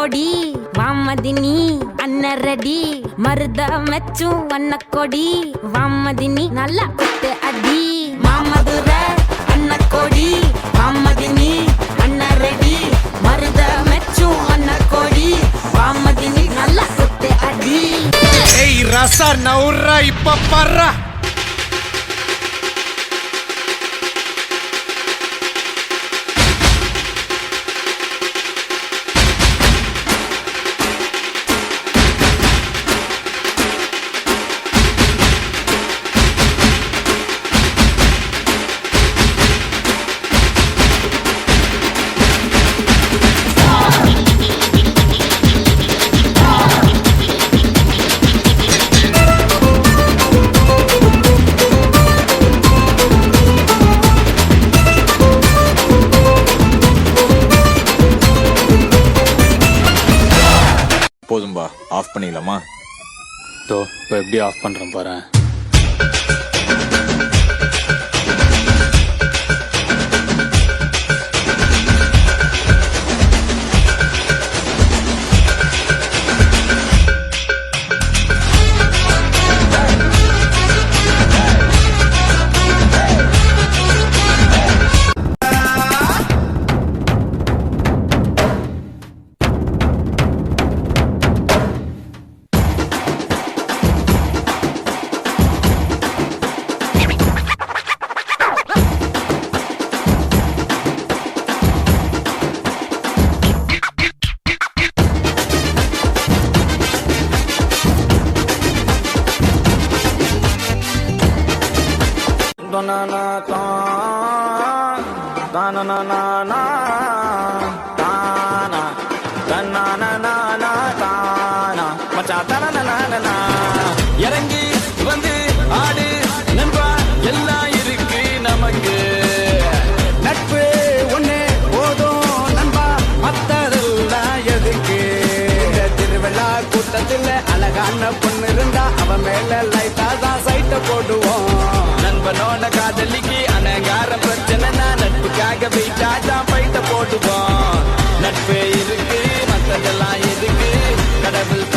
கொடி வாமதினி அன்னரடி மருத மெச்சும் வண்ண கொடி வாமதினி நல்லா குத்து அடி மாமதுர அன்ன கொடி வாமதினி அன்னரடி மருத மெச்சும் வண்ண கொடி வாமதினி நல்லா குத்து அடி. ஏய் ரசா நவுரா இப்ப பர்றா. போதும்பா, ஆஃப் பண்ணிடலாமா? தோ இப்போ எப்படி ஆஃப் பண்ணுறேன் பாரு. இறங்கி வந்து ஆடு நண்பா, எல்லாம் இருக்கு நமக்கு. நட்பு ஒண்ணு போதும் நண்பா, மத்ததெல்லாம் எதுக்கு? திருவிழா கூட்டத்தில் அழகான பொண்ணு இருந்தா அவன் மேல லைட்டா தான் சைட்ட போடுவோம். நண்பனோட காதலிக்கு அனகார பிரச்சனைனா நட்புக்காக வெயிட்டா தான் பைட்ட போடுவோம். நட்பு இருக்கு மத்ததெல்லாம் எதுக்கு? கடவுள்